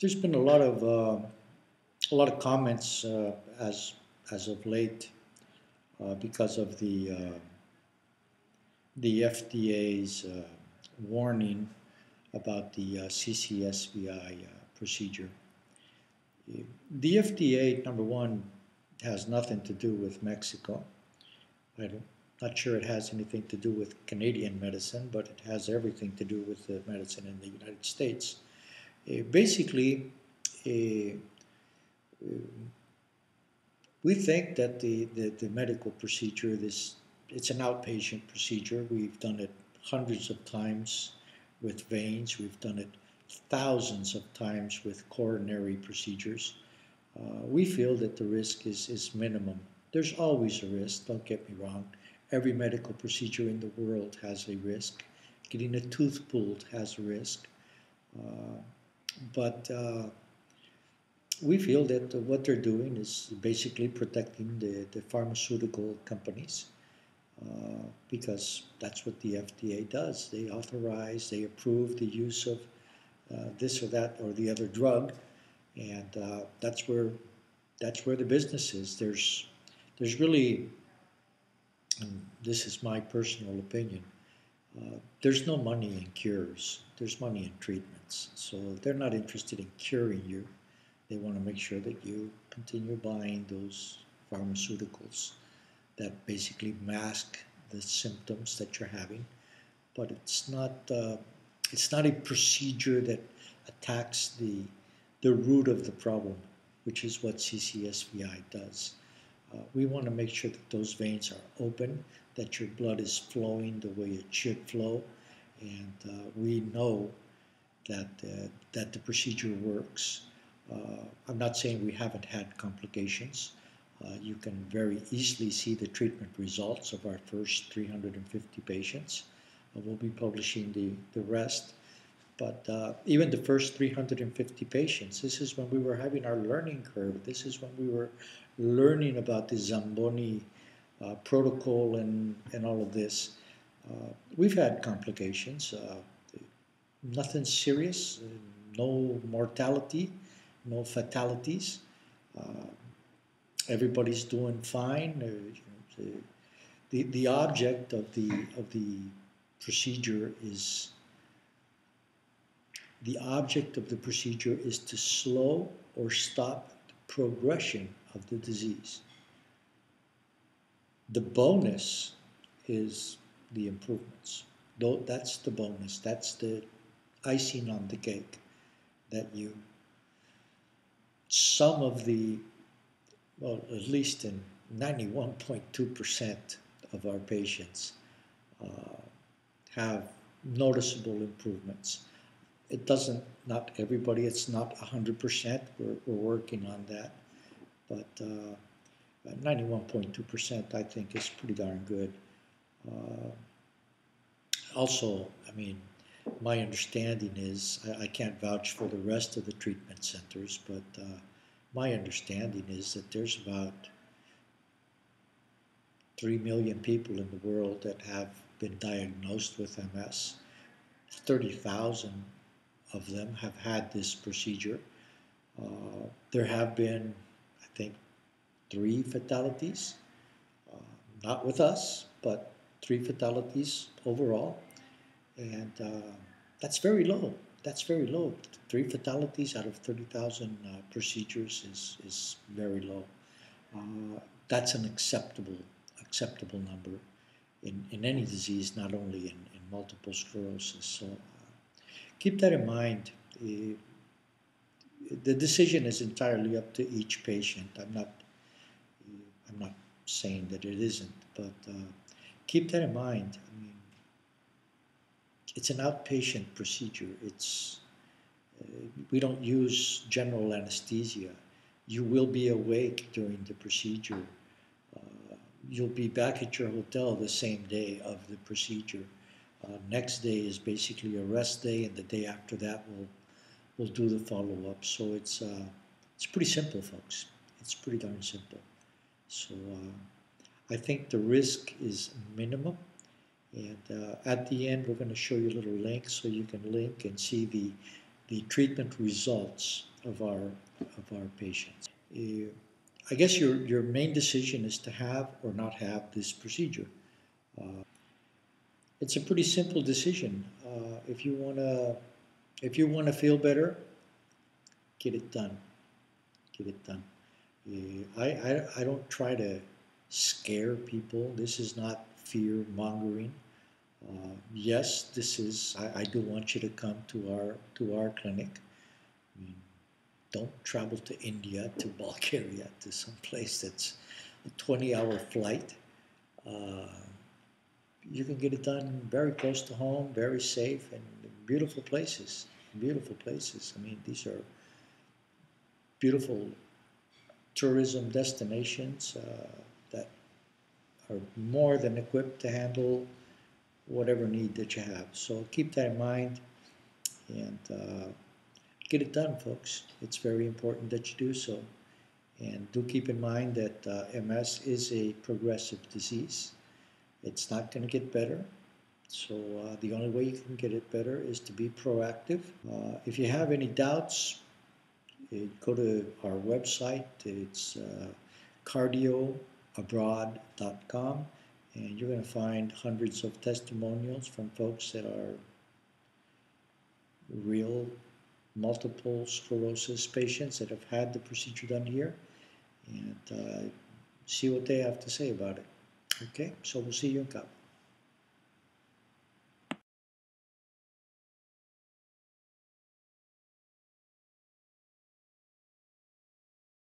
There's been a lot of comments as of late because of the FDA's warning about the CCSVI procedure. The FDA, number one, has nothing to do with Mexico. I'm not sure it has anything to do with Canadian medicine, but it has everything to do with the medicine in the United States. Basically, uh, we think that the medical procedure, it's an outpatient procedure. We've done it hundreds of times with veins. We've done it thousands of times with coronary procedures. We feel that the risk is minimum. There's always a risk, don't get me wrong. Every medical procedure in the world has a risk. Getting a tooth pulled has a risk. Uh, but we feel that what they're doing is basically protecting the pharmaceutical companies because that's what the FDA does. They authorize, they approve the use of this or that or the other drug, and that's where the business is. There's really, and this is my personal opinion, there's no money in cures. There's money in treatments. So they're not interested in curing you. They want to make sure that you continue buying those pharmaceuticals that basically mask the symptoms that you're having. But it's not a procedure that attacks the root of the problem, which is what CCSVI does. We want to make sure that those veins are open, that your blood is flowing the way it should flow, and we know that the procedure works. I'm not saying we haven't had complications. You can very easily see the treatment results of our first 350 patients. We'll be publishing the rest. But even the first 350 patients, this is when we were having our learning curve. This is when we were learning about the Zamboni protocol and all of this. We've had complications, nothing serious, no mortality, no fatalities. Uh, Everybody's doing fine. The object of the procedure is the object of the procedure is to slow or stop the progression of the disease. The bonus is the improvements. Though that's the bonus. That's the icing on the cake. That you some of the well, at least in 91.2% of our patients uh, have noticeable improvements. It doesn't, not everybody, it's not 100%. We're working on that. But 91.2% I think is pretty darn good. Uh, Also, I mean, my understanding is, I can't vouch for the rest of the treatment centers, but my understanding is that there's about 3 million people in the world that have been diagnosed with MS. 30,000 of them have had this procedure. There have been, I think, 3 fatalities, uh, not with us, but 3 fatalities overall. And that's very low. That's very low. 3 fatalities out of 30,000 procedures is very low. That's an acceptable number in any disease, not only in multiple sclerosis. So keep that in mind. The decision is entirely up to each patient. I'm not saying that it isn't, but keep that in mind. I mean, it's an outpatient procedure. We don't use general anesthesia. You will be awake during the procedure. You'll be back at your hotel the same day of the procedure. Next day is basically a rest day, and the day after that we'll do the follow-up. So it's pretty simple, folks. It's pretty darn simple. So I think the risk is minimum. And at the end, we're going to show you a little link so you can link and see the treatment results of our patients. I guess your main decision is to have or not have this procedure. It's a pretty simple decision. If you wanna feel better, get it done. Get it done. I don't try to scare people. This is not fear mongering. Yes, this is. I do want you to come to our clinic. I mean, don't travel to India, to Bulgaria, to some place that's a 20-hour flight. You can get it done very close to home, very safe, and beautiful places. Beautiful places. I mean, these are beautiful tourism destinations that are more than equipped to handle whatever need that you have. So keep that in mind and get it done, folks. It's very important that you do so. And do keep in mind that MS is a progressive disease. It's not going to get better. So the only way you can get it better is to be proactive. If you have any doubts, go to our website. It's cardioabroad.com, and you're going to find hundreds of testimonials from folks that are real multiple sclerosis patients that have had the procedure done here, and see what they have to say about it. Okay, so we'll see you in Cabo.